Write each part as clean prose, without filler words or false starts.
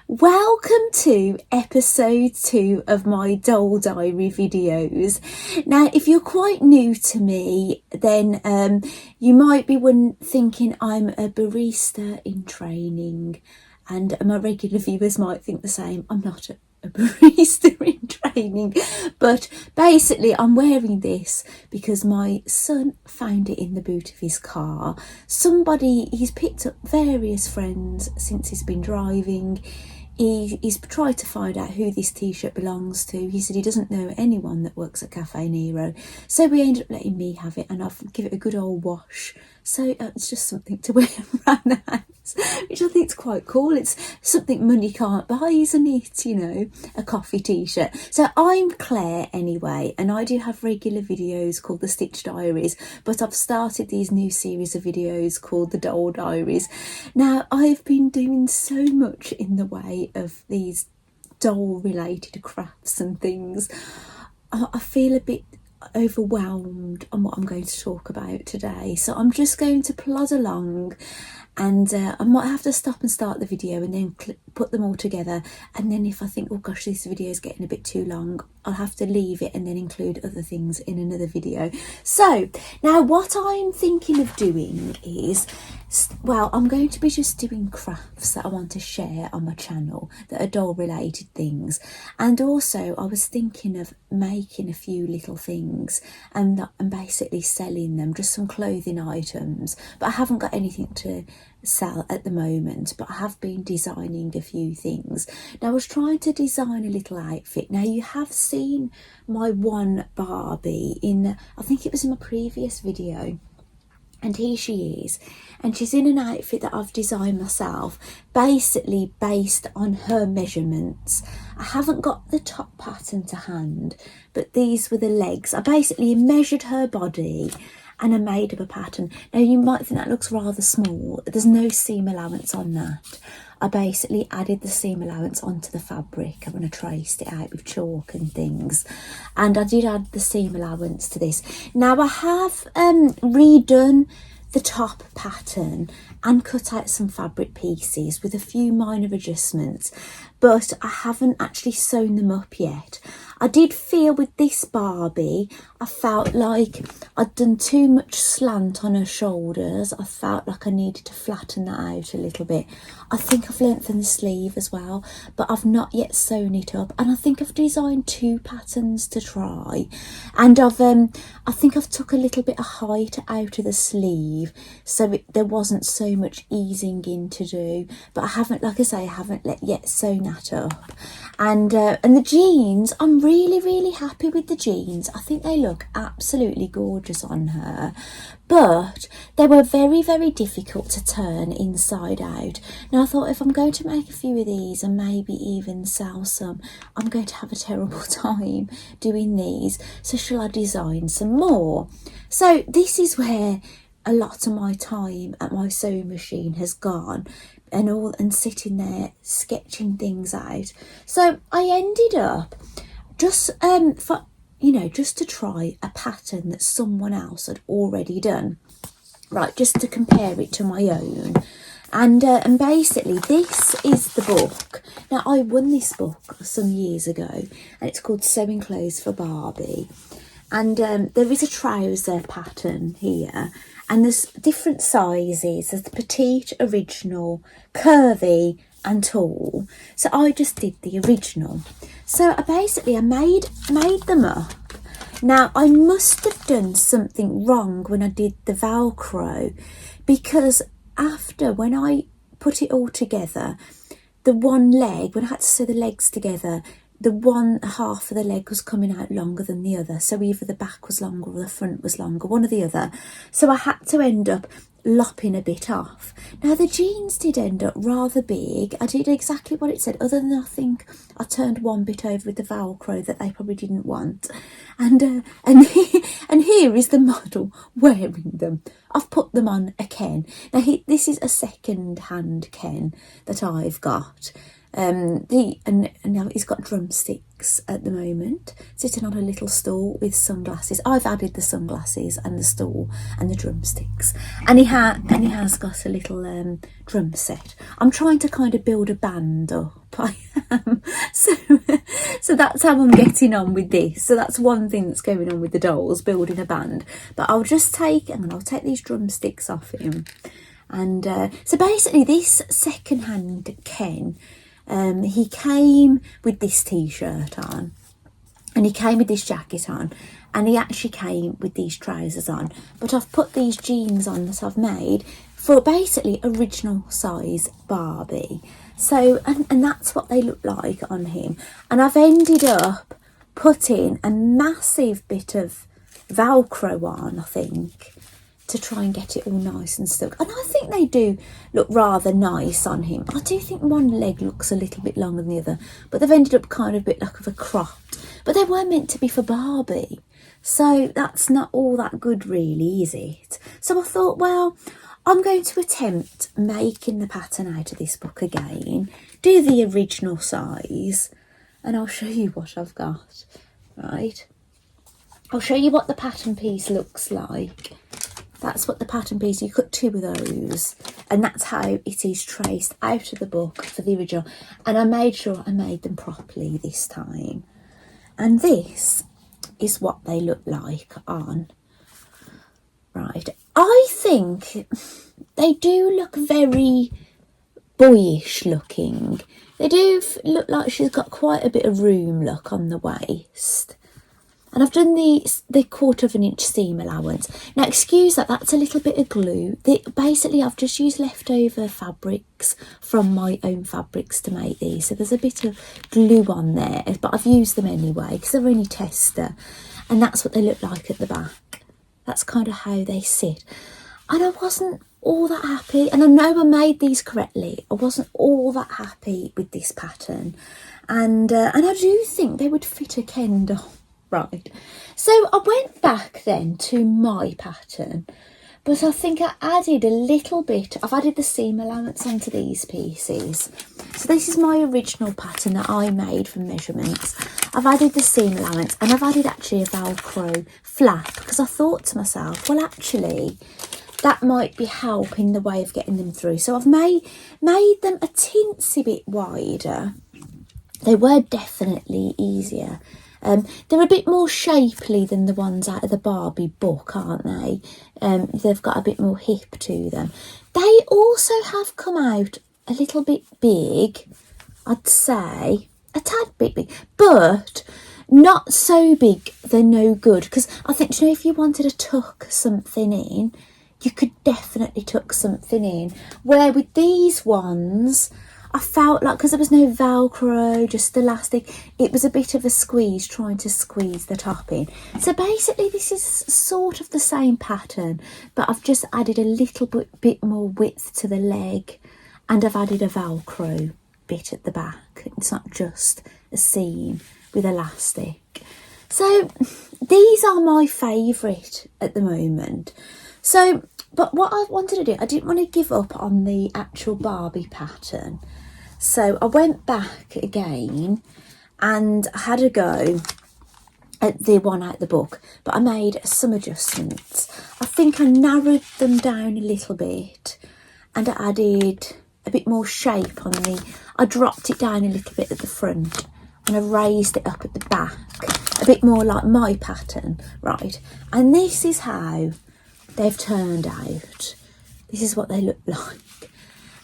Welcome to episode 2 of my doll diary videos. Now, if you're quite new to me, then you might be thinking I'm a barista in training, and my regular viewers might think the same. I'm not a barista in training, but basically I'm wearing this because my son found it in the boot of his car. He's picked up various friends since he's been driving. He's tried to find out who this t-shirt belongs to. He said he doesn't know anyone that works at Cafe Nero, so we ended up letting me have it, and I've given it a good old wash. So it's just something to wear around the house, which I think is quite cool. It's something money can't buy, isn't it? You know, a coffee t-shirt. So I'm Claire anyway, and I do have regular videos called the Stitch Diaries, but I've started these new series of videos called the Doll Diaries. Now, I've been doing so much in the way of these doll related crafts and things. I feel a bit overwhelmed on what I'm going to talk about today, so I'm just going to plod along, and I might have to stop and start the video and then put them all together, and then if I think, oh gosh, this video is getting a bit too long, I'll have to leave it and then include other things in another video. So now what I'm thinking of doing is, well, I'm going to be just doing crafts that I want to share on my channel that are doll related things, and also I was thinking of making a few little things and basically selling them, just some clothing items, but I haven't got anything to sell at the moment, but I have been designing a few things. Now, I was trying to design a little outfit. Now, you have seen my one Barbie in, I think it was in my previous video, and here she is, and she's in an outfit that I've designed myself, basically based on her measurements. I haven't got the top pattern to hand, but these were the legs. I basically measured her body and I made up a pattern. Now, you might think that looks rather small. There's no seam allowance on that. I basically added the seam allowance onto the fabric and I traced it out with chalk and things, and I did add the seam allowance to this. Now, I have redone the top pattern and cut out some fabric pieces with a few minor adjustments, but I haven't actually sewn them up yet. I did feel with this Barbie, I felt like I'd done too much slant on her shoulders. I felt like I needed to flatten that out a little bit. I think I've lengthened the sleeve as well, but I've not yet sewn it up. And I think I've designed 2 patterns to try. And I think I've took a little bit of height out of the sleeve, so there wasn't so much easing in to do. But I haven't, like I say, I haven't yet sewn that up. And the jeans, I'm really happy with the jeans. I think they look absolutely gorgeous on her, but they were very difficult to turn inside out. Now, I thought if I'm going to make a few of these and maybe even sell some, I'm going to have a terrible time doing these, so shall I design some more? So this is where a lot of my time at my sewing machine has gone, and sitting there sketching things out. So I ended up just just to try a pattern that someone else had already done, right, just to compare it to my own. And basically this is the book. Now, I won this book some years ago, and it's called Sewing Clothes for Barbie, and there is a trouser pattern here, and there's different sizes. There's the petite, original, curvy and tall. So I just did the original. So I made them up. Now, I must have done something wrong when I did the Velcro, because when I put it all together, the one leg, when I had to sew the legs together, the one half of the leg was coming out longer than the other. So either the back was longer or the front was longer, one or the other. So I had to end up lopping a bit off. Now, the jeans did end up rather big. I did exactly what it said, other than I think I turned one bit over with the Velcro that they probably didn't want. And here is the model wearing them. I've put them on a Ken. Now, this is a second-hand Ken that I've got. And now he's got drumsticks at the moment, sitting on a little stool with sunglasses. I've added the sunglasses and the stool and the drumsticks, and he has got a little drum set. I'm trying to kind of build a band up I am. So that's how I'm getting on with this. So that's one thing that's going on with the dolls, building a band. But I'll just take, and I'll take these drumsticks off him. And so basically this second-hand Ken, he came with this t-shirt on, and he came with this jacket on, and he actually came with these trousers on. But I've put these jeans on that I've made for basically original size Barbie. So, and that's what they look like on him. And I've ended up putting a massive bit of Velcro on, I think, to try and get it all nice and stuck. And I think they do look rather nice on him. I do think one leg looks a little bit longer than the other, but they've ended up kind of a bit like of a cropped. But they were meant to be for Barbie, so that's not all that good really, is it? So I thought, well, I'm going to attempt making the pattern out of this book again, do the original size, and I'll show you what I've got. Right, I'll show you what the pattern piece looks like. That's what the pattern piece, you cut 2 of those, and that's how it is traced out of the book for the original. And I made sure I made them properly this time. And this is what they look like on. Right, I think they do look very boyish looking. They do look like she's got quite a bit of room look on the waist. And I've done the 1/4 inch seam allowance. Now, excuse that, that's a little bit of glue. Basically, I've just used leftover fabrics from my own fabrics to make these. So there's a bit of glue on there, but I've used them anyway because they're only tester. And that's what they look like at the back. That's kind of how they sit. And I wasn't all that happy. And I know I made these correctly. I wasn't all that happy with this pattern. And I do think they would fit a Ken doll. Right, so I went back then to my pattern, but I think I added a little bit. I've added the seam allowance onto these pieces. So this is my original pattern that I made from measurements. I've added the seam allowance, and I've added actually a Velcro flap because I thought to myself, well, actually, that might be helping the way of getting them through. So I've made them a teensy bit wider. They were definitely easier. They're a bit more shapely than the ones out of the Barbie book, aren't they? They've got a bit more hip to them. They also have come out a little bit big, I'd say. A tad bit big, but not so big they're no good. Because I think, you know, if you wanted to tuck something in, you could definitely tuck something in. Where with these ones, I felt like, because there was no Velcro, just elastic, it was a bit of a squeeze trying to squeeze the top in. So basically this is sort of the same pattern, but I've just added a little bit more width to the leg, and I've added a Velcro bit at the back. It's not just a seam with elastic. So these are my favourite at the moment. So, but what I wanted to do, I didn't want to give up on the actual Barbie pattern. So I went back again and I had a go at the one out the book, but I made some adjustments. I think I narrowed them down a little bit, and I added a bit more shape on I dropped it down a little bit at the front, and I raised it up at the back, a bit more like my pattern, right? And this is how they've turned out. This is what they look like.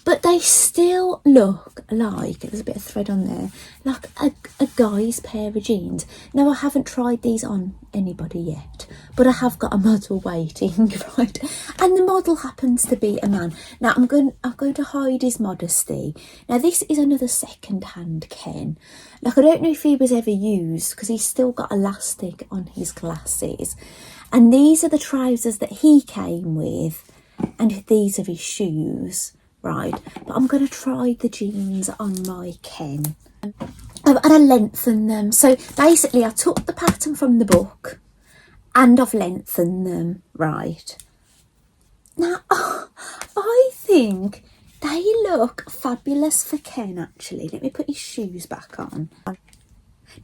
But they still look like, there's a bit of thread on there, like a guy's pair of jeans. Now, I haven't tried these on anybody yet, but I have got a model waiting, right? And the model happens to be a man. Now, I'm going to hide his modesty. Now, this is another second-hand Ken. Like, I don't know if he was ever used, because he's still got elastic on his glasses. And these are the trousers that he came with, and these are his shoes. Right, but I'm going to try the jeans on my Ken. And I lengthen them. So basically I took the pattern from the book and I've lengthened them, right. Now, I think they look fabulous for Ken, actually. Let me put his shoes back on.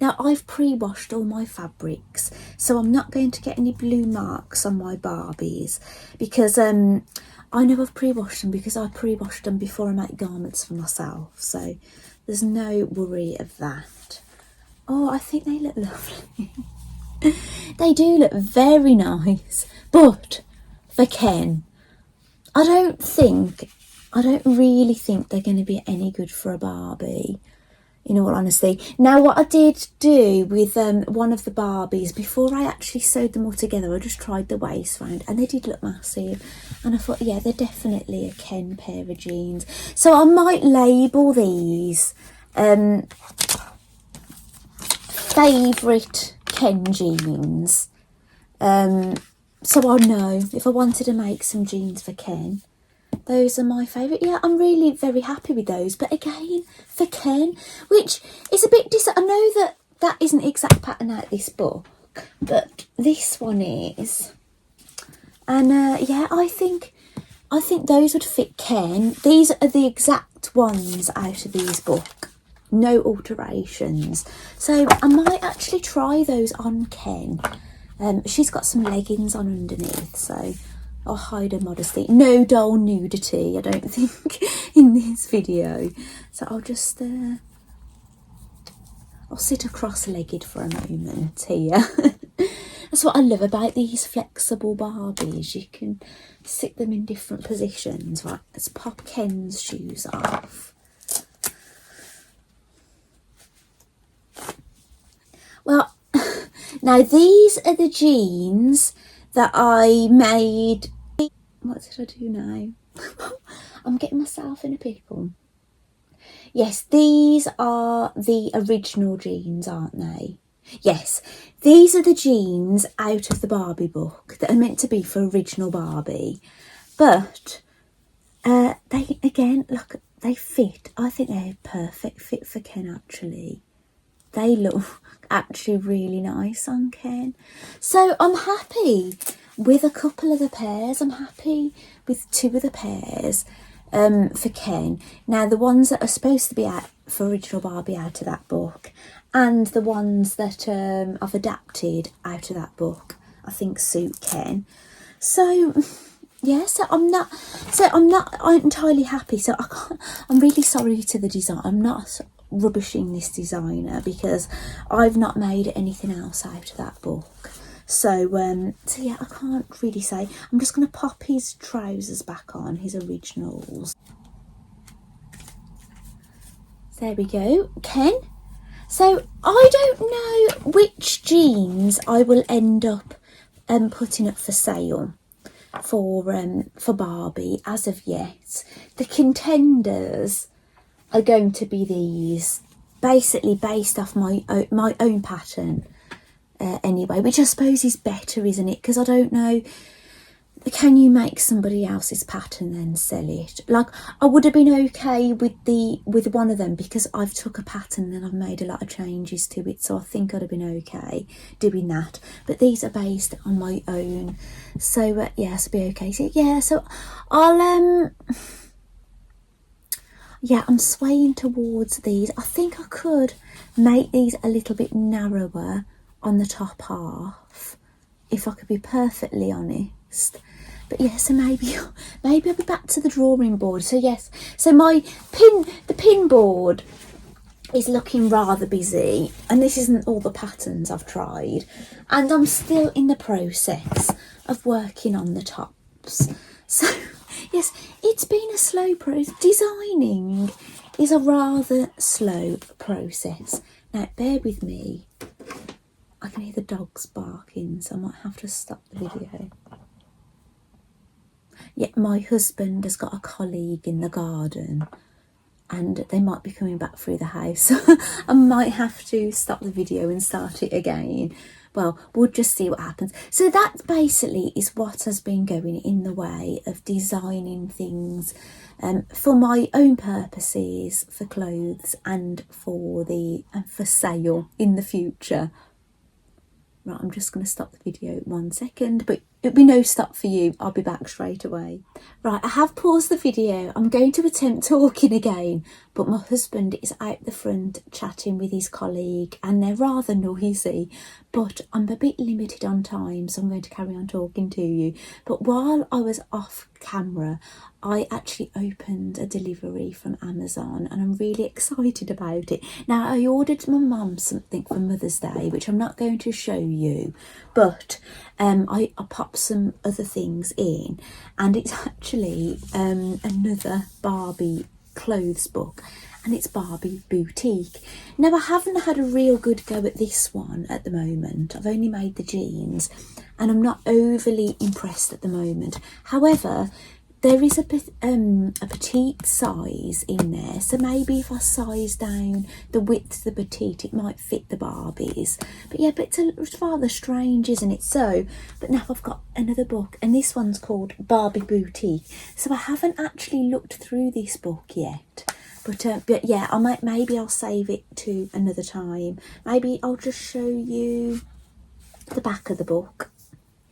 Now, I've pre-washed all my fabrics, so I'm not going to get any blue marks on my Barbies, because I know I've pre-washed them because I pre-washed them before I make garments for myself. So There's no worry of that. Oh, I think they look lovely. They do look very nice. But for Ken, I don't really think they're going to be any good for a Barbie, in all honesty. Now, what I did do with one of the Barbies, before I actually sewed them all together, I just tried the waistband and they did look massive. And I thought, yeah, they're definitely a Ken pair of jeans. So I might label these favourite Ken jeans. So I'll know if I wanted to make some jeans for Ken. Those are my favourite. Yeah, I'm really very happy with those. But again, for Ken, which is a bit I know that isn't the exact pattern out this book, but this one is. And yeah, I think those would fit Ken. These are the exact ones out of these book. No alterations. So I might actually try those on Ken. She's got some leggings on underneath, so I'll hide her modesty. No doll nudity, I don't think, in this video. So I'll just, I'll sit cross-legged for a moment here. That's what I love about these flexible Barbies. You can sit them in different positions. Right, let's pop Ken's shoes off. Well, now these are the jeans that I made. What did I do now? I'm getting myself in a pickle. Yes, these are the original jeans, aren't they? Yes, these are the jeans out of the Barbie book that are meant to be for original Barbie. But they, again, look, they fit. I think they're a perfect fit for Ken, actually. They look actually really nice on Ken. So I'm happy with a couple of the pairs. I'm happy with two of the pairs for Ken. Now, the ones that are supposed to be out for original Barbie out of that book, and the ones that I've adapted out of that book, I think suit Ken. So yeah, so I'm not entirely happy. So I'm really sorry to the design. I'm not rubbishing this designer because I've not made anything else out of that book. So so yeah, I can't really say. I'm just going to pop his trousers back on, his originals. There we go, Ken. So I don't know which jeans I will end up putting up for sale for Barbie as of yet. The contenders are going to be these, basically based off my own pattern anyway, which I suppose is better, isn't it? Because I don't know, can you make somebody else's pattern then sell it? Like, I would have been okay with one of them because I've took a pattern and I've made a lot of changes to it, so I think I'd have been okay doing that. But these are based on my own, so yes, be okay. So yeah, so I'll yeah, I'm swaying towards these. I think I could make these a little bit narrower on the top half, if I could be perfectly honest. But yeah, so maybe I'll be back to the drawing board. So yes, so the pin board is looking rather busy, and this isn't all the patterns I've tried, and I'm still in the process of working on the tops. So yes, it's been a slow process. Designing is a rather slow process. Now bear with me, I can hear the dogs barking, so I might have to stop the video. Yeah, my husband has got a colleague in the garden and they might be coming back through the house. So I might have to stop the video and start it again. Well, we'll just see what happens. So that basically is what has been going in the way of designing things for my own purposes, for clothes, and for sale in the future. Right, I'm just going to stop the video 1 second, but it'll be no stop for you. I'll be back straight away. Right, I have paused the video. I'm going to attempt talking again, but my husband is out the front chatting with his colleague and they're rather noisy, but I'm a bit limited on time, so I'm going to carry on talking to you. But while I was off camera, I actually opened a delivery from Amazon and I'm really excited about it. Now, I ordered my mum something for Mother's Day, which I'm not going to show you, but I popped some other things in, and it's actually another Barbie clothes book, and it's Barbie Boutique. Now, I haven't had a real good go at this one at the moment. I've only made the jeans and I'm not overly impressed at the moment. However, there is a petite size in there, so maybe if I size down the width of the petite, it might fit the Barbies. But yeah, but it's rather strange, isn't it? So, but now I've got another book, and this one's called Barbie Boutique. So I haven't actually looked through this book yet. But yeah, maybe I'll save it to another time. Maybe I'll just show you the back of the book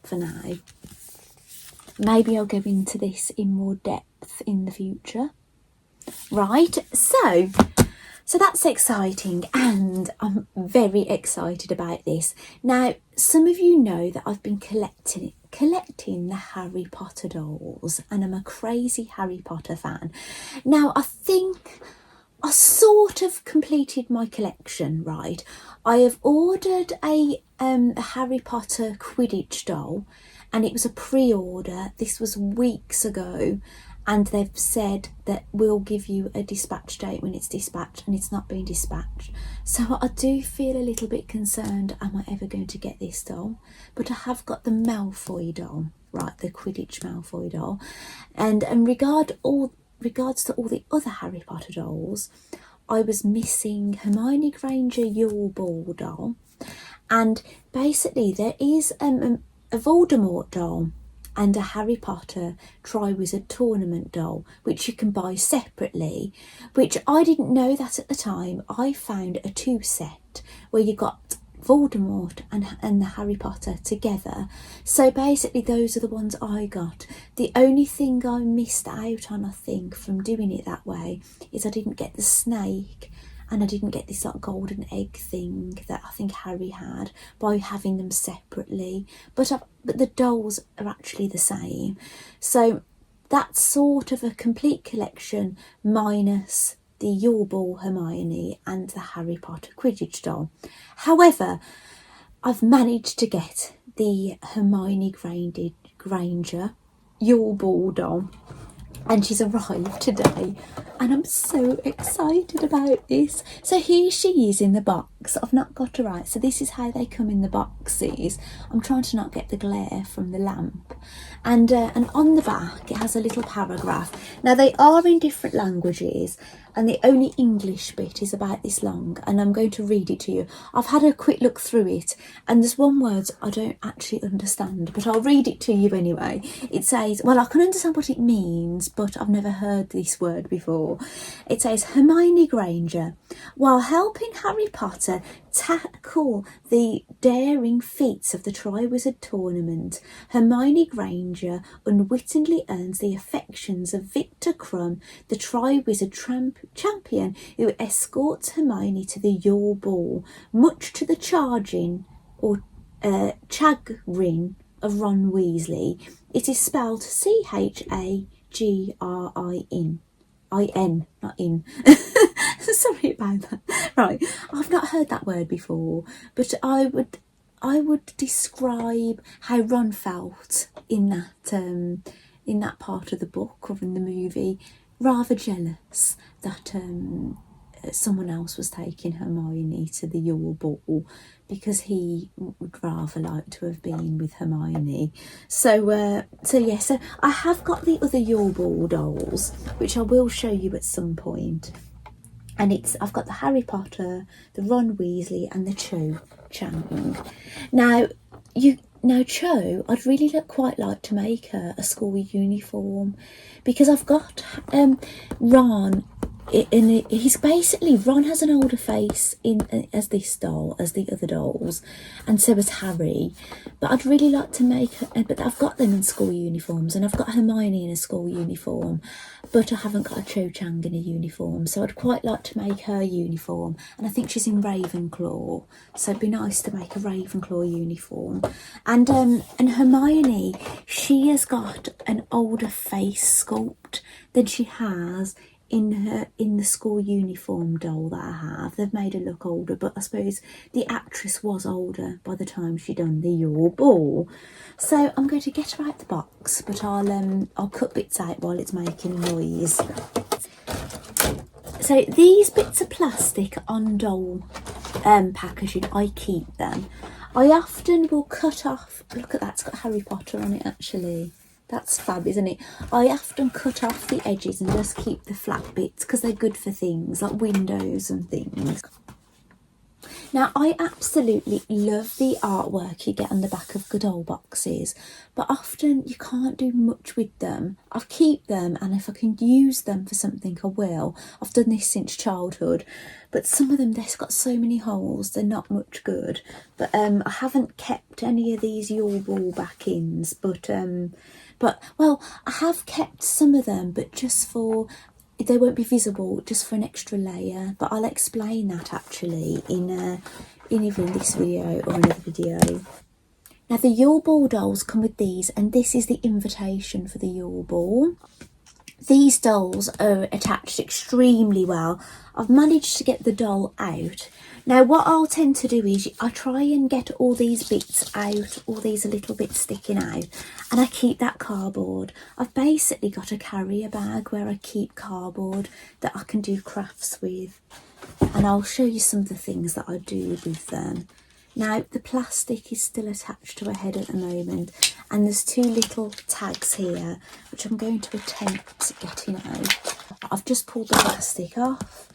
for now. Maybe I'll go into this in more depth in the future. Right, so that's exciting, and I'm very excited about this. Now, some of you know that I've been collecting the Harry Potter dolls, and I'm a crazy Harry Potter fan. Now, I think I sort of completed my collection, right? I have ordered a Harry Potter Quidditch doll, and it was a pre-order. This was weeks ago, and they've said that we'll give you a dispatch date when it's dispatched, and it's not been dispatched. So I do feel a little bit concerned, am I ever going to get this doll? But I have got the Malfoy doll, right, the Quidditch Malfoy doll. And regards to all the other Harry Potter dolls, I was missing Hermione Granger Yule Ball doll, and basically there is a Voldemort doll and a Harry Potter Triwizard Tournament doll, which you can buy separately, which I didn't know that at the time. I found a 2 set where you got Voldemort and the Harry Potter together. So basically those are the ones I got. The only thing I missed out on, I think, from doing it that way is I didn't get the snake, and I didn't get this like golden egg thing that I think Harry had by having them separately. But the dolls are actually the same. So that's sort of a complete collection minus the Yule Ball Hermione and the Harry Potter Quidditch doll. However, I've managed to get the Hermione Granger Yule Ball doll, and she's arrived today, and I'm so excited about this. So here she is in the box. I've not got her out, so this is how they come in the boxes. I'm trying to not get the glare from the lamp. And on the back it has a little paragraph. Now, they are in different languages, and the only English bit is about this long, and I'm going to read it to you. I've had a quick look through it, and there's one word I don't actually understand, but I'll read it to you anyway. It says, well, I can understand what it means, but I've never heard this word before. It says, Hermione Granger, while helping Harry Potter tackle the daring feats of the Triwizard Tournament, Hermione Granger unwittingly earns the affections of Victor Crumb, the Triwizard champion who escorts Hermione to the Yule Ball, much to the chagrin of Ron Weasley. It is spelled Chagrin. Not in. Sorry about that. Right, I've not heard that word before, but I would describe how Ron felt in that part of the book or in the movie, rather jealous that someone else was taking Hermione to the Yule Ball, because he would rather like to have been with Hermione. So I have got the other Yule Ball dolls, which I will show you at some point. And I've got the Harry Potter, the Ron Weasley, and the Cho Chang. Now Cho, I'd really quite like to make her a school uniform, because I've got Ron he's basically, Ron has an older face as this doll, as the other dolls, and so has Harry. But I'd really like to make her, but I've got them in school uniforms, and I've got Hermione in a school uniform, but I haven't got a Cho Chang in a uniform, so I'd quite like to make her uniform, and I think she's in Ravenclaw, so it'd be nice to make a Ravenclaw uniform. And Hermione, she has got an older face sculpt than she has in the school uniform doll that I have. They've made her look older, but I suppose the actress was older by the time she done the Your Ball. So I'm going to get her out the box, but I'll cut bits out while it's making noise. So these bits of plastic on doll packaging, I keep them. I often will cut off, look at that, it's got Harry Potter on it actually. That's fab, isn't it? I often cut off the edges and just keep the flat bits because they're good for things like windows and things. Now, I absolutely love the artwork you get on the back of good old boxes, but often you can't do much with them. I keep them, and if I can use them for something, I will. I've done this since childhood, but some of them, they've got so many holes, they're not much good. But I haven't kept any of these Your Ball back-ins, but well, I have kept some of them, but just for, they won't be visible, just for an extra layer. But I'll explain that actually in either this video or another video. Now the Your Ball dolls come with these, and this is the invitation for the Your Ball. These dolls are attached extremely well. I've managed to get the doll out. Now what I'll tend to do is I try and get all these bits out, all these little bits sticking out, and I keep that cardboard. I've basically got a carrier bag where I keep cardboard that I can do crafts with, and I'll show you some of the things that I do with them. Now the plastic is still attached to her head at the moment, and there's two little tags here which I'm going to attempt getting out. I've just pulled the plastic off,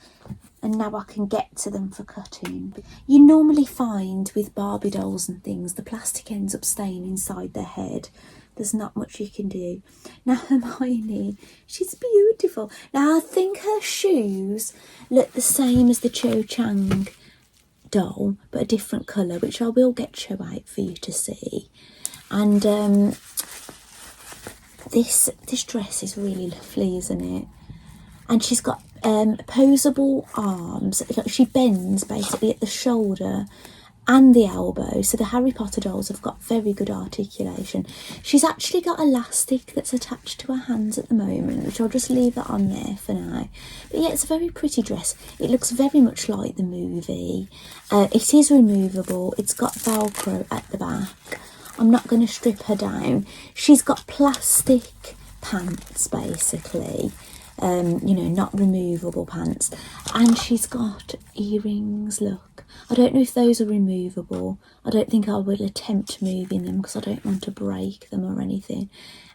and now I can get to them for cutting. You normally find with Barbie dolls and things, the plastic ends up staying inside their head. There's not much you can do. Now Hermione, she's beautiful. Now I think her shoes look the same as the Cho Chang doll, but a different colour, which I will get Cho out for you to see. And this dress is really lovely, isn't it? And she's got posable arms. She bends basically at the shoulder and the elbow, so the Harry Potter dolls have got very good articulation. She's actually got elastic that's attached to her hands at the moment, which I'll just leave that on there for now. But yeah, it's a very pretty dress. It looks very much like the movie. It is removable. It's got Velcro at the back. I'm not going to strip her down. She's got plastic pants basically. You know, not removable pants, and she's got earrings. Look, I don't know if those are removable. I don't think I will attempt moving them because I don't want to break them or anything.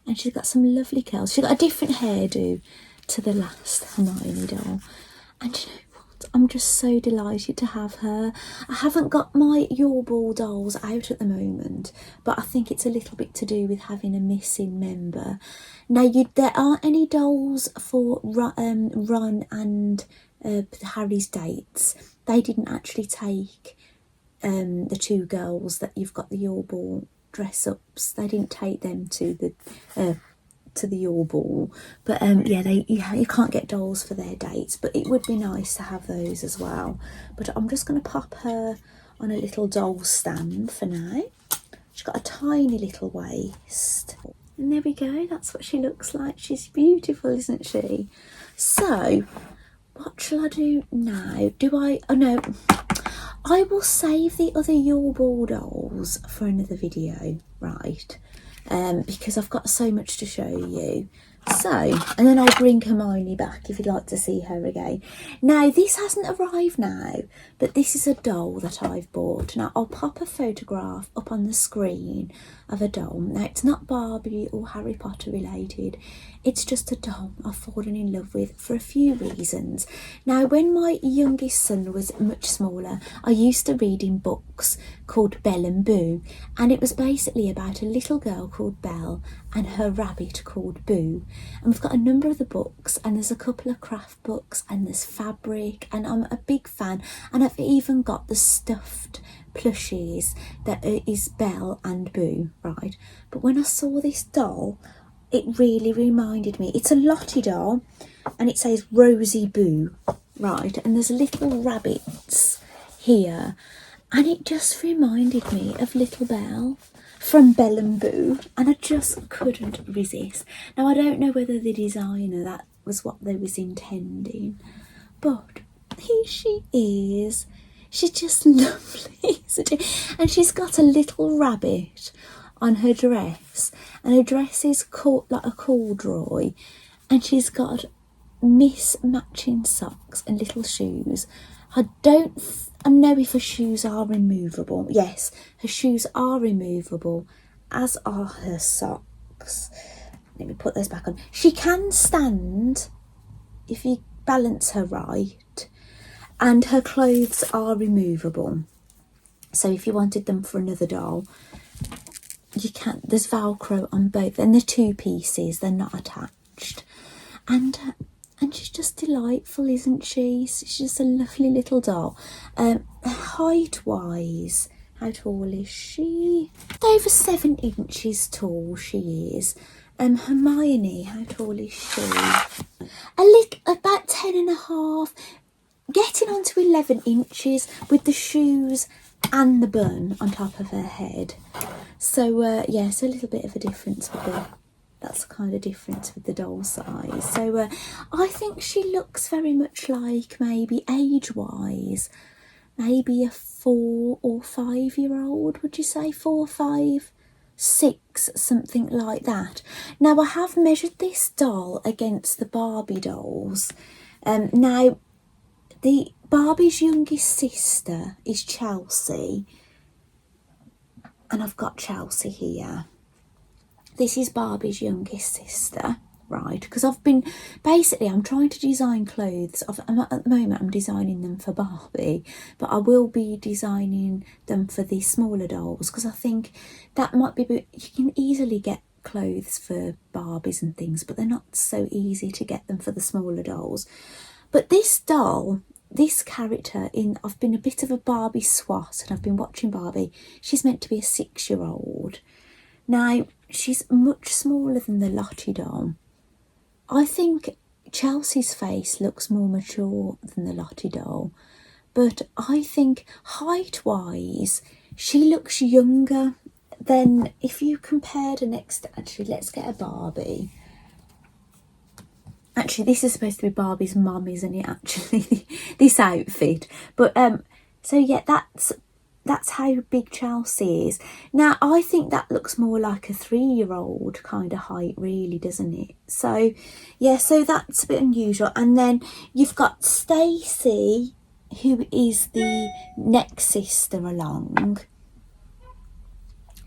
And she's got some lovely curls. She's got a different hairdo to the last Hermione doll, and you know what, I'm just so delighted to have her. I haven't got my Your Ball dolls out at the moment, but I think it's a little bit to do with having a missing member. Now, there aren't any dolls for Ron and Harry's dates. They didn't actually take the two girls that you've got the Your Ball dress-ups. They didn't take them to the Your Ball. But yeah, you can't get dolls for their dates. But it would be nice to have those as well. But I'm just going to pop her on a little doll stand for now. She's got a tiny little waist. And there we go, that's what she looks like. She's beautiful, isn't she? So, what shall I do now? Oh no, I will save the other Your Ball dolls for another video, right? Because I've got so much to show you. So, and then I'll bring Hermione back if you'd like to see her again. Now, this hasn't arrived now, but this is a doll that I've bought. Now, I'll pop a photograph up on the screen of a doll. Now, it's not Barbie or Harry Potter related. It's just a doll I've fallen in love with for a few reasons. Now, when my youngest son was much smaller, I used to read him books called Belle and Boo, and it was basically about a little girl called Belle and her rabbit called Boo. And we've got a number of the books, and there's a couple of craft books, and there's fabric, and I'm a big fan. And I've even got the stuffed plushies that is Belle and Boo, right? But when I saw this doll, it really reminded me. It's a Lottie doll, and it says Rosie Boo, right? And there's little rabbits here, and it just reminded me of Little Belle from Belle and Boo, and I just couldn't resist. Now, I don't know whether the designer, that was what they was intending, but here she is. She's just lovely, isn't she? And she's got a little rabbit on her dress, and her dress is caught like a corduroy, and she's got mismatching socks and little shoes. I know if her shoes are removable. Yes, her shoes are removable, as are her socks. Let me put those back on. She can stand if you balance her right, and her clothes are removable. So if you wanted them for another doll, you can. There's Velcro on both, and they're two pieces. They're not attached, and she's just delightful, isn't she? She's just a lovely little doll. Height-wise, how tall is she? Over 7 inches tall she is. Hermione, how tall is she? About 10.5, getting on to 11 inches with the shoes and the bun on top of her head. So, yeah, so a little bit of a difference with that's the kind of difference with the doll size. So I think she looks very much like, maybe age-wise, maybe a 4 or 5 year old, would you say? 4, 5, 6, something like that. Now, I have measured this doll against the Barbie dolls. Now, the Barbie's youngest sister is Chelsea, and I've got Chelsea here. This is Barbie's youngest sister, right? Because I'm trying to design clothes. At the moment, I'm designing them for Barbie, but I will be designing them for the smaller dolls, because I think that might be, you can easily get clothes for Barbies and things, but they're not so easy to get them for the smaller dolls. But this doll, this character, I've been a bit of a Barbie swat, and I've been watching Barbie. She's meant to be a 6-year-old. Now, she's much smaller than the Lottie doll. I think Chelsea's face looks more mature than the Lottie doll, but I think height-wise, she looks younger than, if you compared her next. Actually, let's get a Barbie. Actually, this is supposed to be Barbie's mum, isn't it, actually, this outfit? But, so yeah, that's how big Chelsea is. Now, I think that looks more like a 3-year-old kind of height, really, doesn't it? So, yeah, so that's a bit unusual. And then you've got Stacie, who is the next sister along.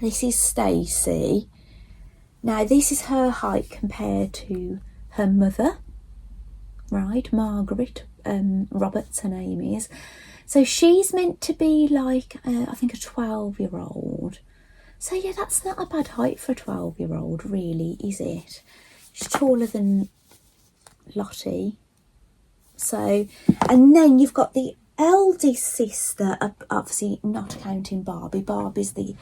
This is Stacie. Now, this is her height compared to her mother, right? Margaret Roberts, her name is. So she's meant to be like, I think, a 12-year-old. So yeah, that's not a bad height for a 12-year-old, really, is it? She's taller than Lottie. So, and then you've got the eldest sister, obviously not counting Barbie. Barbie's the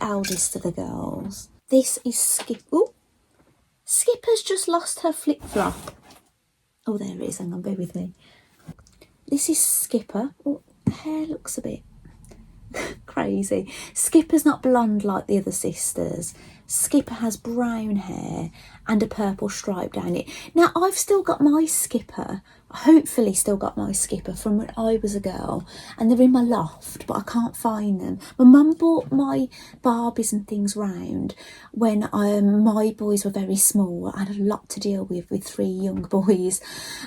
eldest of the girls. This is Skip. Oh, Skipper's just lost her flip-flop. Oh, there it is. Hang on, bear with me. This is Skipper. Oh, the hair looks a bit crazy. Skipper's not blonde like the other sisters. Skipper has brown hair and a purple stripe down it. Now, I've still got my Skipper, hopefully still got my Skipper from when I was a girl, and they're in my loft, but I can't find them. My mum bought my Barbies and things round when my boys were very small. I had a lot to deal with 3 young boys,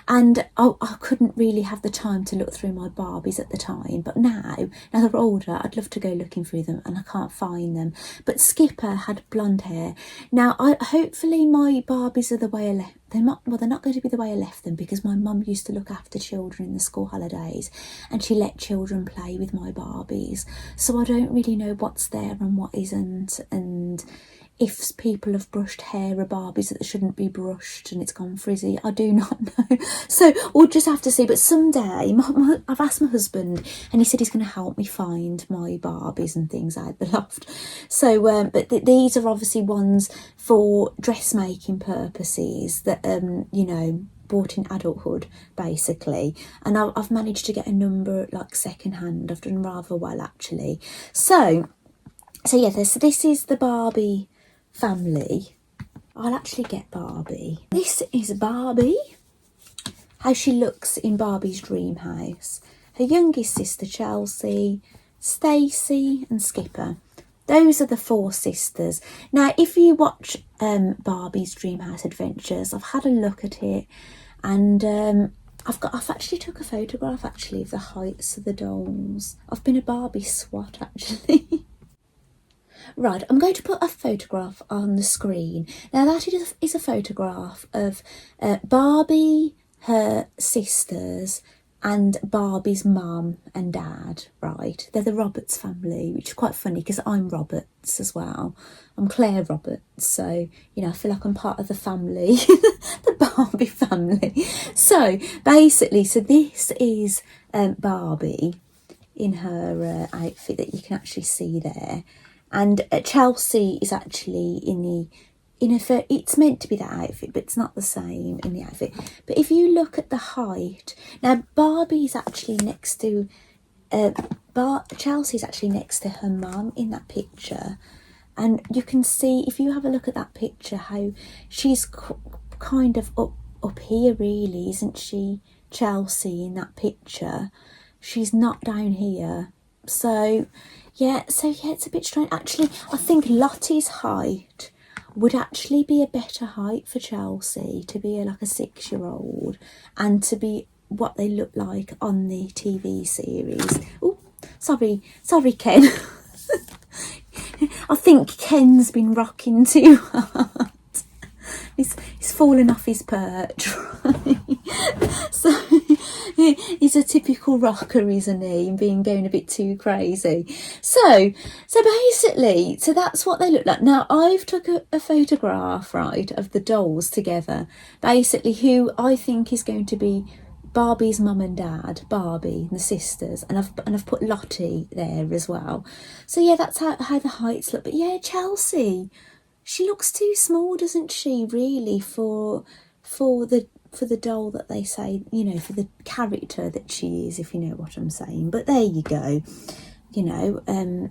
and I couldn't really have the time to look through my Barbies at the time. But now they're older, I'd love to go looking through them, and I can't find them. But Skipper had blonde hair. Now, hopefully my Barbies are the way I left. They're not going to be the way I left them, because my mum used to look after children in the school holidays, and she let children play with my Barbies. So I don't really know what's there and what isn't, and if people have brushed hair of Barbies that shouldn't be brushed and it's gone frizzy. I do not know. So we'll just have to see. But someday, I've asked my husband and he said he's going to help me find my Barbies and things out the loft. So, but these are obviously ones for dressmaking purposes that, you know, bought in adulthood basically, and I've managed to get a number like second hand. I've done rather well actually. So yeah, this is the Barbie family. I'll actually get Barbie. This is Barbie, how she looks in Barbie's dream house. Her youngest sister Chelsea, Stacie and Skipper. Those are the 4 sisters. Now, if you watch Barbie's Dreamhouse Adventures, I've had a look at it, and I've actually took a photograph actually of the heights of the dolls. I've been a Barbie swat actually. Right, I'm going to put a photograph on the screen. Now that is a photograph of Barbie, her sisters, and Barbie's mum and dad, right? They're the Roberts family, which is quite funny because I'm Roberts as well. I'm Claire Roberts, so, you know, I feel like I'm part of the family, the Barbie family. So, basically, so this is Barbie in her outfit that you can actually see there. And Chelsea is actually it's meant to be that outfit, but it's not the same in the outfit. But if you look at the height, now Barbie's actually next to, Chelsea's actually next to her mum in that picture. And you can see, if you have a look at that picture, how she's kind of up here really, isn't she, Chelsea, in that picture? She's not down here. So yeah, it's a bit strange. Actually, I think Lottie's height would actually be a better height for Chelsea, to be like a 6-year-old and to be what they look like on the TV series. Oh, sorry Ken. I think Ken's been rocking too hard. He's fallen off his perch. So he's a typical rocker, isn't he? And going a bit too crazy. So basically, so that's what they look like. Now I've took a photograph, right, of the dolls together. Basically, who I think is going to be Barbie's mum and dad, Barbie and the sisters, and I've put Lottie there as well. So yeah, that's how the heights look. But yeah, Chelsea, she looks too small, doesn't she, really, for the doll that they say, you know, for the character that she is, if you know what I'm saying. But there you go. You know,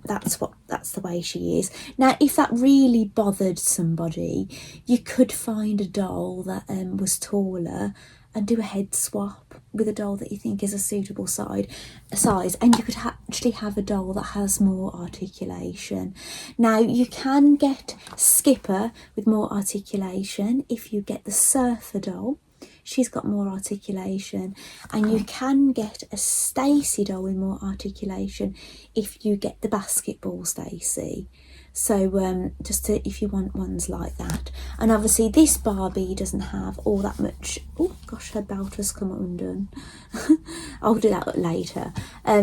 that's the way she is. Now, if that really bothered somebody, you could find a doll that was taller and do a head swap with a doll that you think is a suitable size, and you could actually have a doll that has more articulation. Now, you can get Skipper with more articulation if you get the Surfer doll. She's got more articulation. And you can get a Stacie doll with more articulation if you get the basketball Stacie. So if you want ones like that. And obviously this Barbie doesn't have all that much. Oh gosh, her belt has come undone. I'll do that later.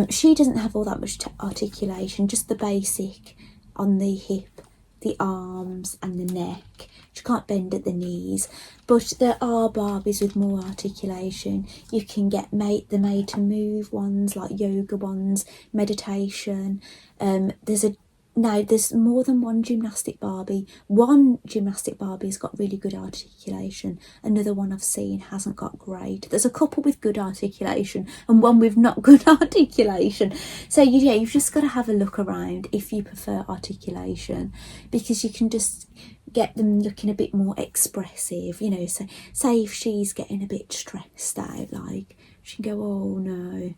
She doesn't have all that much articulation, just the basic on the hip, the arms and the neck. She can't bend at the knees. But there are Barbies with more articulation. You can get the made to move ones, like yoga ones, meditation. There's more than one gymnastic Barbie. One gymnastic Barbie's got really good articulation. Another one I've seen hasn't got great. There's a couple with good articulation and one with not good articulation. So yeah, you've just got to have a look around if you prefer articulation, because you can just get them looking a bit more expressive, you know. So say if she's getting a bit stressed out, like, she can go, oh no,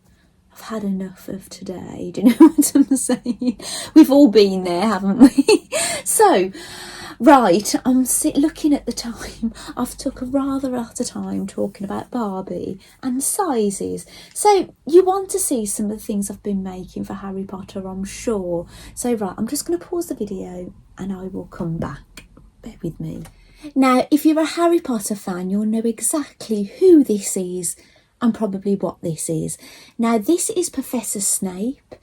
I've had enough of today. Do you know what I'm saying? We've all been there, haven't we? So, right, I'm looking at the time. I've took a rather lot of time talking about Barbie and sizes. So, you want to see some of the things I've been making for Harry Potter, I'm sure. So, right, I'm just going to pause the video and I will come back. Bear with me. Now, if you're a Harry Potter fan, you'll know exactly who this is and probably what this is. Now, this is Professor Snape,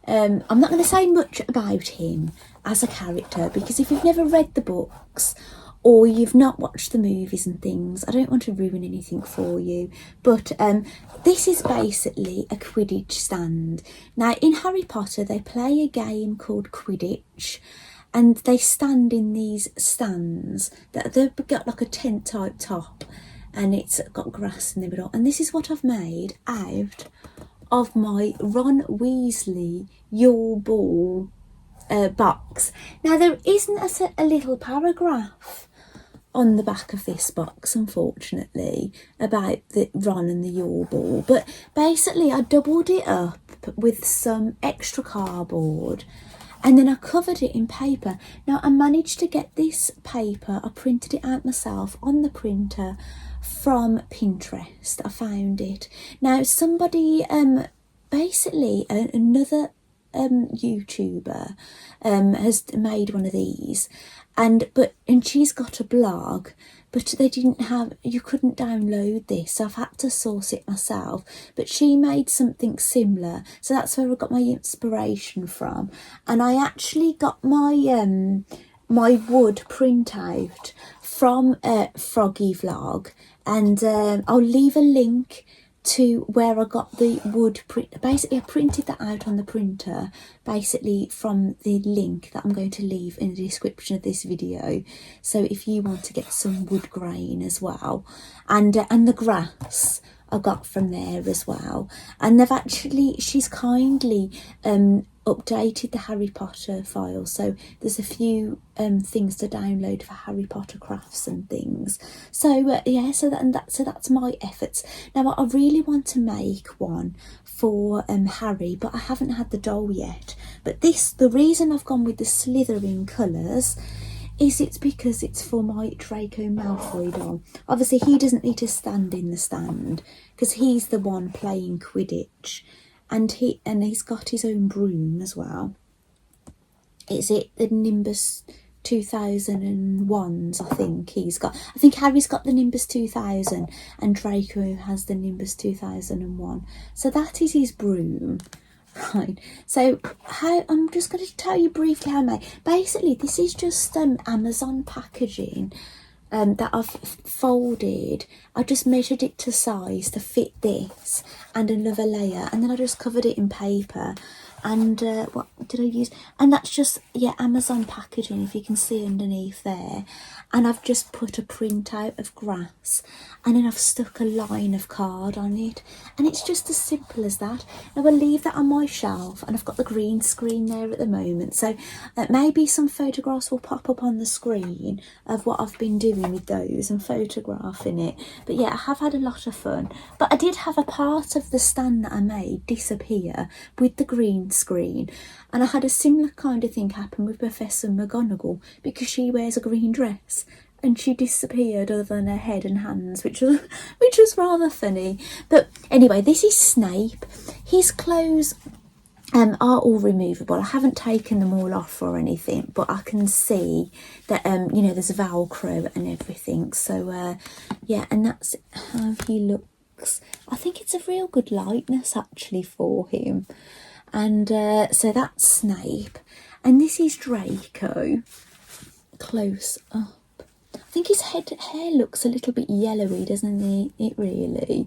I'm not going to say much about him as a character, because if you've never read the books or you've not watched the movies and things, I don't want to ruin anything for you. But this is basically a Quidditch stand. Now, in Harry Potter, they play a game called Quidditch, and they stand in these stands that they've got like a tent type top, and it's got grass in the middle. And this is what I've made out of my Ron Weasley Your Ball box. Now, there isn't a little paragraph on the back of this box, unfortunately, about the Ron and the Your Ball, but basically I doubled it up with some extra cardboard, and then I covered it in paper. Now, I managed to get this paper, I printed it out myself on the printer from Pinterest. I found it. Now, somebody, basically another YouTuber has made one of these, and she's got a blog, but they didn't have, you couldn't download this, so I've had to source it myself. But she made something similar, so that's where I got my inspiration from. And I actually got my my wood printout from Froggy Vlog, and I'll leave a link to where I got the wood print. Basically, I printed that out on the printer, basically from the link that I'm going to leave in the description of this video. So if you want to get some wood grain as well, and the grass I got from there as well. And they've actually, she's kindly updated the Harry Potter file, so there's a few things to download for Harry Potter crafts and things. So yeah, so that's my efforts. Now, I really want to make one for Harry, but I haven't had the doll yet. But the reason I've gone with the Slytherin colours is it's because it's for my Draco Malfoy doll. Obviously, he doesn't need to stand in the stand because he's the one playing Quidditch, and he's got his own broom as well. Is it the Nimbus 2001s? I think he's got. I think Harry's got the Nimbus 2000, and Draco has the Nimbus 2001. So that is his broom. Right, so I'm just going to tell you briefly how I made. Basically, this is just Amazon packaging that I've folded. I just measured it to size to fit this and another layer, and then I just covered it in paper. And what did I use? And that's just, yeah, Amazon packaging, if you can see underneath there. And I've just put a printout of grass, and then I've stuck a line of card on it, and it's just as simple as that. Now, I'll leave that on my shelf, and I've got the green screen there at the moment, so maybe some photographs will pop up on the screen of what I've been doing with those and photographing it. But yeah, I have had a lot of fun. But I did have a part of the stand that I made disappear with the green screen, and I had a similar kind of thing happen with Professor McGonagall, because she wears a green dress and she disappeared other than her head and hands, which was rather funny. But anyway, this is Snape. His clothes are all removable. I haven't taken them all off or anything, but I can see that you know, there's Velcro and everything. So yeah, and that's how he looks. I think it's a real good likeness actually for him. And so that's Snape, and this is Draco close up. I think his hair looks a little bit yellowy, doesn't it really?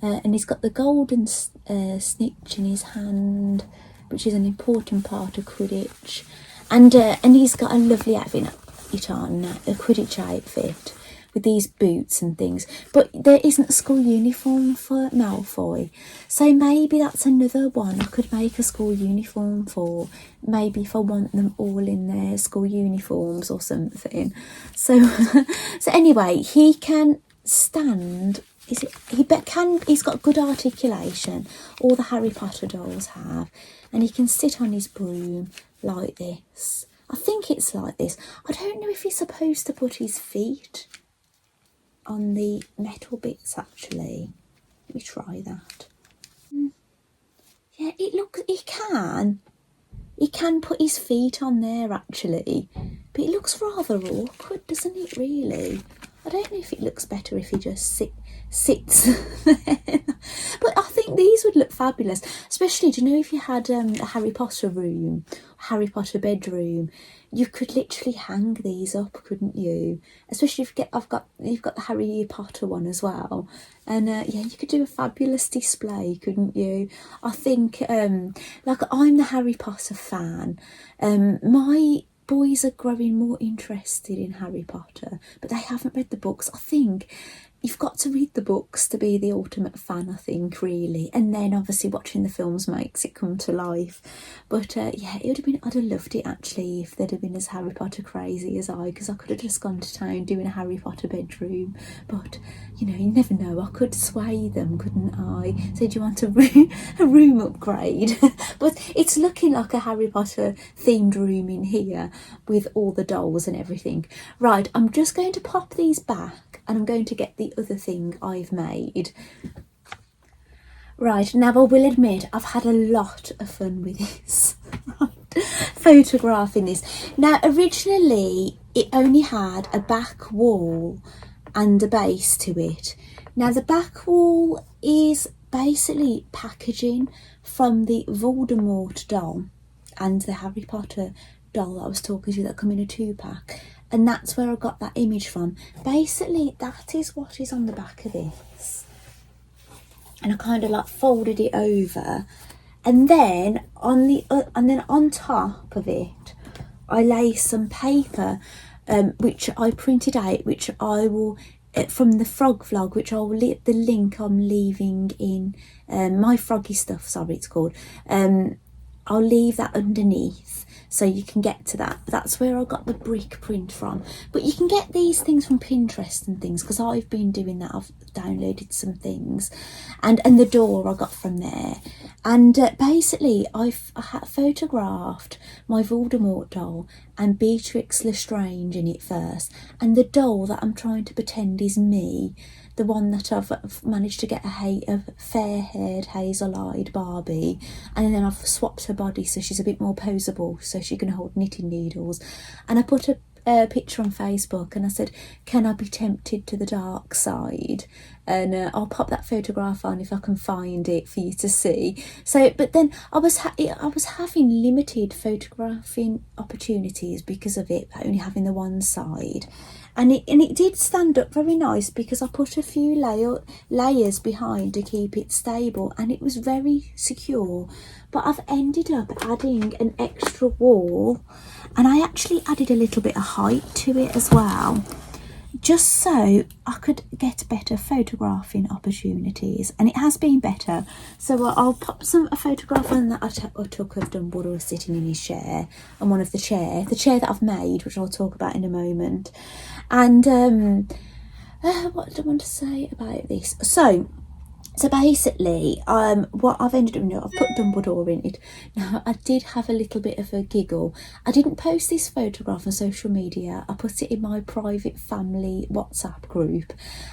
And he's got the golden snitch in his hand, which is an important part of Quidditch. And he's got a lovely outfit on, a Quidditch outfit, with these boots and things. But there isn't a school uniform for Malfoy, so maybe that's another one I could make a school uniform for. Maybe if I want them all in their school uniforms or something. So so anyway, he can stand. He's got good articulation. All the Harry Potter dolls have, and he can sit on his broom like this. I think it's like this. I don't know if he's supposed to put his feet on the metal bits actually. Let me try that. Yeah, he can put his feet on there actually, but it looks rather awkward, doesn't it really? I don't know if it looks better if he just sits there. But I think these would look fabulous, especially, do you know, if you had a Harry Potter room, Harry Potter bedroom, you could literally hang these up, couldn't you? Especially if you've got the Harry Potter one as well, and yeah, you could do a fabulous display, couldn't you? I think like, I'm the Harry Potter fan. My boys are growing more interested in Harry Potter, but they haven't read the books. I think you've got to read the books to be the ultimate fan, I think, really. And then obviously watching the films makes it come to life. But yeah, it would have been, I'd have loved it actually if they'd have been as Harry Potter crazy as I, because I could have just gone to town doing a Harry Potter bedroom. But, you know, you never know, I could sway them, couldn't I? So, do you want a room upgrade? But it's looking like a Harry Potter themed room in here with all the dolls and everything. Right, I'm just going to pop these back, and I'm going to get the other thing I've made. Right, now I will admit I've had a lot of fun with this. Photographing this. Now, originally it only had a back wall and a base to it. Now, the back wall is basically packaging from the Voldemort doll and the Harry Potter doll that I was talking to you that come in a 2-pack. And that's where I got that image from. Basically, that is what is on the back of this. And I kind of like folded it over, and then on top of it, I lay some paper, which I printed out, which I will from the frog vlog, which I'll leave the link I'm leaving in my froggy stuff. Sorry, it's called. I'll leave that underneath, so you can get to that. That's where I got the brick print from. But you can get these things from Pinterest and things, because I've been doing that. I've downloaded some things, and the door I got from there. And basically I had photographed my Voldemort doll and Beatrix Lestrange in it first, and the doll that I'm trying to pretend is me, the one that I've managed to get a fair-haired, hazel-eyed Barbie, and then I've swapped her body so she's a bit more poseable, so she can hold knitting needles. And I put a picture on Facebook, and I said, can I be tempted to the dark side? And I'll pop that photograph on if I can find it for you to see. So, but then I was having limited photographing opportunities because of it only having the one side. And it did stand up very nice, because I put a few layers behind to keep it stable, and it was very secure. But I've ended up adding an extra wall, and I actually added a little bit of height to it as well, just so I could get better photographing opportunities, and it has been better. So I'll pop a photograph on that I took of Dumbledore sitting in his chair, and one of the chair that I've made, which I'll talk about in a moment. And what do I want to say about this? So basically, what I've ended up doing, I've put Dumbledore in it. Now, I did have a little bit of a giggle. I didn't post this photograph on social media. I put it in my private family WhatsApp group,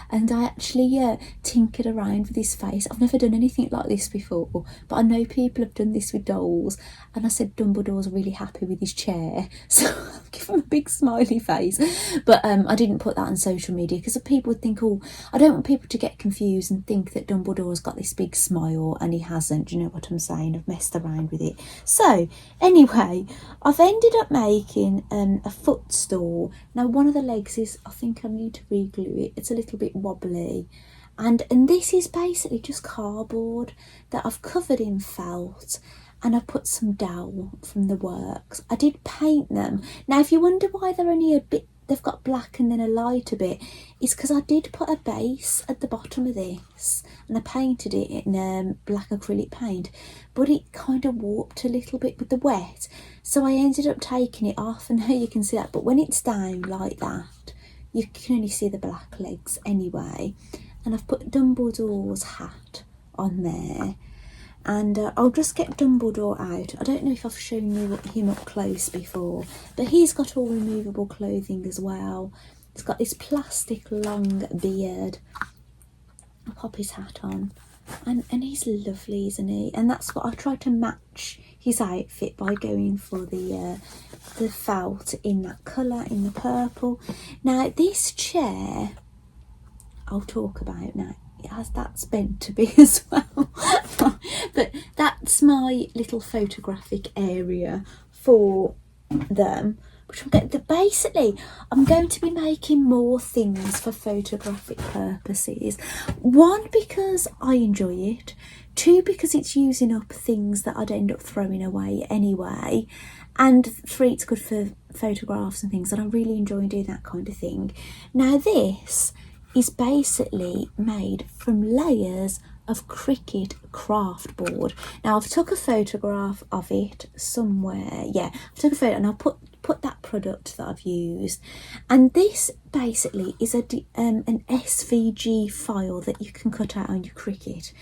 and I actually tinkered around with his face. I've never done anything like this before, but I know people have done this with dolls, and I said Dumbledore's really happy with his chair, so I've given him a big smiley face. But I didn't put that on social media, because people would think, oh, I don't want people to get confused and think that Dumbledore's got this big smile and he hasn't. Do you know what I'm saying? I've messed around with it. So anyway, I've ended up making a footstool. Now, one of the legs is, I think I need to re-glue it. It's a little bit wobbly. And this is basically just cardboard that I've covered in felt, and I put some dowel from the works. I did paint them. Now, if you wonder why they're only a bit, they've got black and then a lighter bit, it's because I did put a base at the bottom of this, and I painted it in black acrylic paint, but it kind of warped a little bit with the wet, so I ended up taking it off, and here you can see that. But when it's down like that, you can only see the black legs anyway. And I've put Dumbledore's hat on there. And I'll just get Dumbledore out. I don't know if I've shown you him up close before, but he's got all removable clothing as well. He's got this plastic long beard. I'll pop his hat on. And he's lovely, isn't he? And that's what I tried to match his outfit by going for the felt in that colour, in the purple. Now, this chair I'll talk about now. That's meant to be as well. But that's my little photographic area for them, which basically I'm going to be making more things for photographic purposes. One, because I enjoy it. Two, because it's using up things that I'd end up throwing away anyway. And three, it's good for photographs and things, and I really enjoy doing that kind of thing. Now this is basically made from layers of cricket craft board. Now I've took a photograph of it somewhere. Yeah, I took a photo and I'll put that product that I've used. And this basically is an SVG file that you can cut out on your cricket.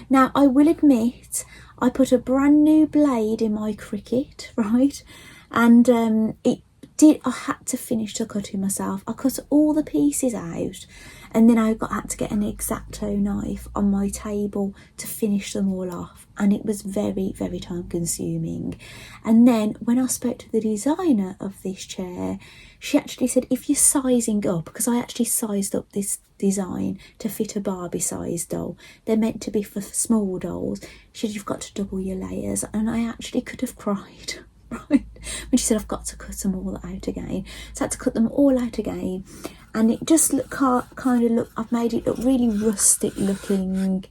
Now I will admit I put a brand new blade in my cricket, right? And I had to finish the cutting myself. I cut all the pieces out, and then I had to get an X-Acto knife on my table to finish them all off, and it was very, very time consuming. And then when I spoke to the designer of this chair, she actually said, if you're sizing up, because I actually sized up this design to fit a Barbie sized doll, they're meant to be for small dolls, she said, you've got to double your layers. And I actually could have cried, right, when she said I've got to cut them all out again. So I had to cut them all out again, and it just I've made it look really rustic looking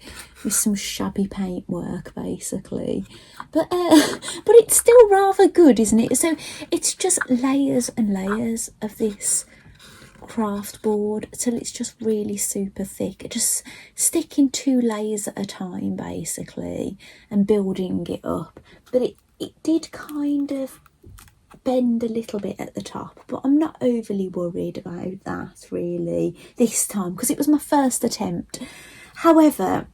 with some shabby paintwork basically, but it's still rather good, isn't it? So it's just layers and layers of this craft board till it's just really super thick, just sticking 2 layers at a time basically and building it up. But it did kind of bend a little bit at the top, but I'm not overly worried about that really this time, because it was my first attempt. However,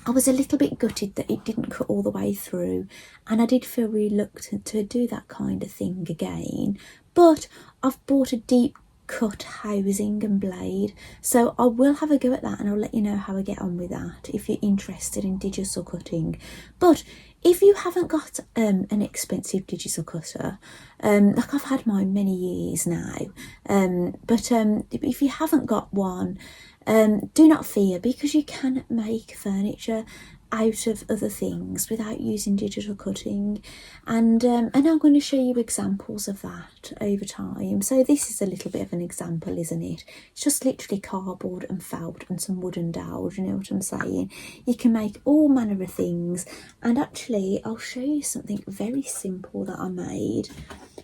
I was a little bit gutted that it didn't cut all the way through, and I did feel reluctant to do that kind of thing again. But I've bought a deep cut housing and blade, so I will have a go at that, and I'll let you know how I get on with that if you're interested in digital cutting. But if you haven't got an expensive digital cutter, like I've had mine many years now, but if you haven't got one, do not fear, because you can make furniture out of other things without using digital cutting, and I'm going to show you examples of that over time. So this is a little bit of an example, isn't it? It's just literally cardboard and felt and some wooden dowels, you know what I'm saying? You can make all manner of things, and actually I'll show you something very simple that I made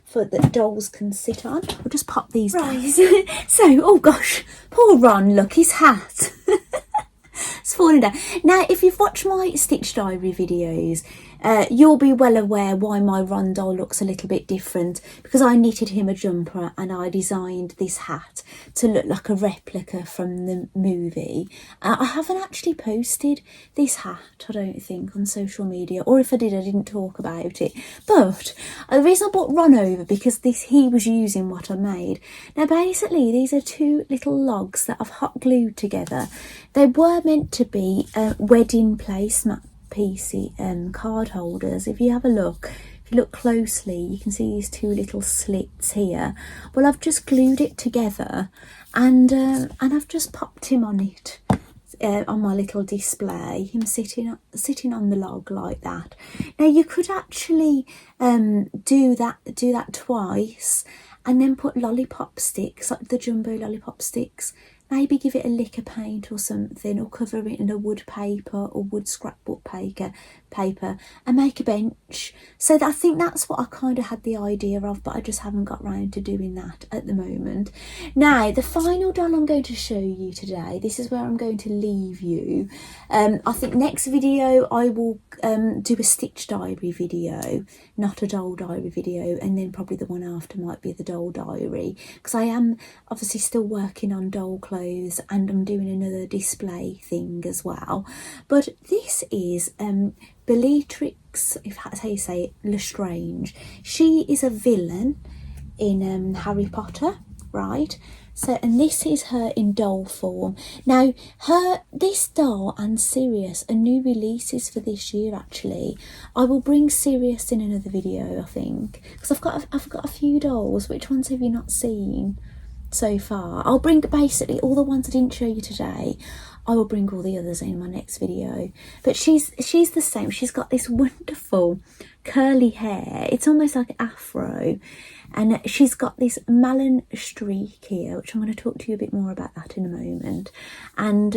for that dolls can sit on. I'll just pop these down. So, oh gosh, poor Ron, look, his hat. It's falling down. Now, if you've watched my Stitch Diary videos, you'll be well aware why my Ron doll looks a little bit different, because I knitted him a jumper and I designed this hat to look like a replica from the movie. I haven't actually posted this hat, I don't think, on social media, or if I did, I didn't talk about it. But the reason I brought Ron over, because he was using what I made. Now basically these are 2 little logs that I've hot glued together. They were meant to be wedding placemat piece card holders. If you have a look, if you look closely, you can see these 2 little slits here. Well, I've just glued it together, and I've just popped him on it, on my little display, him sitting on the log like that. Now you could actually do that twice, and then put lollipop sticks, like the jumbo lollipop sticks. Maybe give it a lick of paint or something, or cover it in a wood paper or wood scrapbook paper and make a bench. So I think that's what I kind of had the idea of, but I just haven't got round to doing that at the moment. Now, the final doll I'm going to show you today, this is where I'm going to leave you. I think next video I will do a Stitch Diary video, not a doll diary video, and then probably the one after might be the doll diary, because I am obviously still working on doll clothes, and I'm doing another display thing as well. But this is Bellatrix, if that's how you say it, Lestrange. She is a villain in Harry Potter, right? So, and this is her in doll form. Now, this doll and Sirius are new releases for this year. Actually, I will bring Sirius in another video, I think, because I've got a few dolls. Which ones have you not seen? so far. I'll bring basically all the ones I didn't show you today. I will bring all the others in my next video. But she's the same. She's got this wonderful curly hair. It's almost like afro. And she's got this melon streak here, which I'm going to talk to you a bit more about that in a moment. And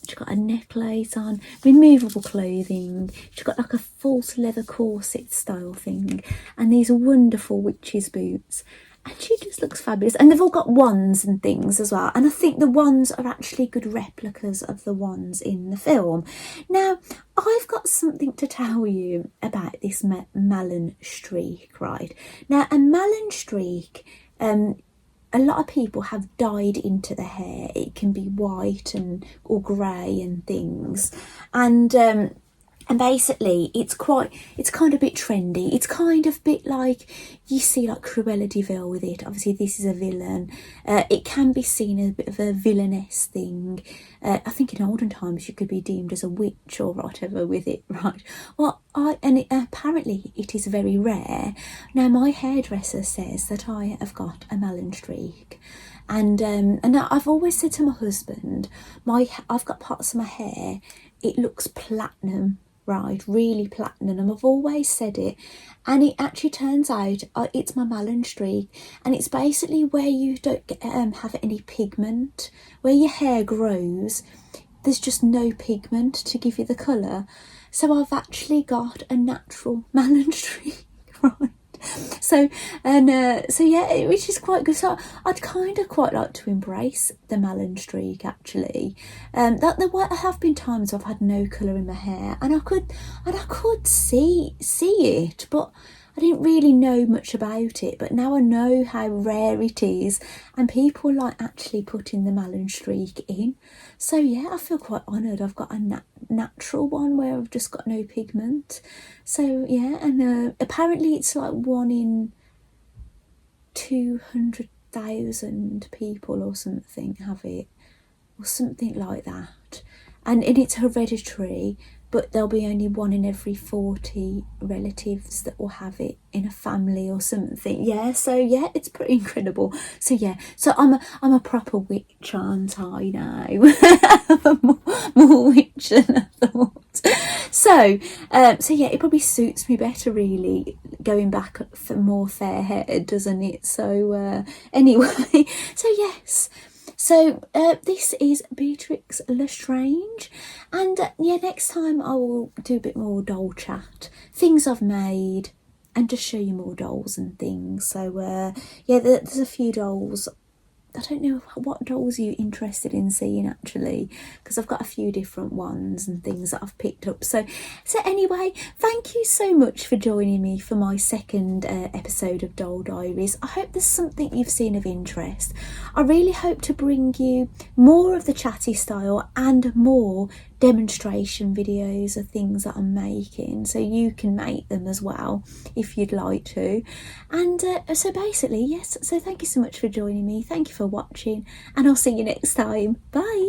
she's got a necklace on, removable clothing. She's got like a false leather corset style thing. And these wonderful witch's boots. And she just looks fabulous. And they've all got wands and things as well. And I think the wands are actually good replicas of the wands in the film. Now, I've got something to tell you about this melon streak, right? Now, a melon streak, a lot of people have dyed into the hair. It can be white or grey and things. And basically, it's kind of a bit trendy. It's kind of a bit like, you see like Cruella de Vil with it. Obviously, this is a villain. It can be seen as a bit of a villainess thing. I think in olden times, you could be deemed as a witch or whatever with it, right? Well, apparently it is very rare. Now, my hairdresser says that I have got a melon streak. And I've always said to my husband, I've got parts of my hair, it looks platinum. Right, really platinum, and I've always said it, and it actually turns out it's my melon streak, and it's basically where you don't have any pigment, where your hair grows, there's just no pigment to give you the colour. So I've actually got a natural melon streak, right? So yeah, which is quite good. So I'd kind of quite like to embrace the melon streak actually. There have been times I've had no colour in my hair, and I could see it, but I didn't really know much about it. But now I know how rare it is, and people like actually putting the melon streak in. So yeah, I feel quite honoured. I've got a natural one where I've just got no pigment. So yeah, and apparently it's like 1 in 200,000 people or something have it, or something like that. And it's hereditary, but there'll be only 1 in every 40 relatives that will have it in a family or something. Yeah, so yeah, it's pretty incredible. So yeah, so I'm a proper witch, aren't I now? more witch than I thought. So yeah, it probably suits me better really, going back for more fair hair, doesn't it? So anyway, so yes. So this is Beatrix Lestrange, and yeah, next time I will do a bit more doll chat, things I've made, and just show you more dolls and things. So yeah, there's a few dolls. I don't know what dolls you're interested in seeing actually, because I've got a few different ones and things that I've picked up. So anyway, thank you so much for joining me for my second episode of Doll Diaries. I hope there's something you've seen of interest. I really hope to bring you more of the chatty style and more demonstration videos of things that I'm making, so you can make them as well if you'd like to. And so basically, yes, so thank you so much for joining me, thank you for watching, and I'll see you next time. Bye.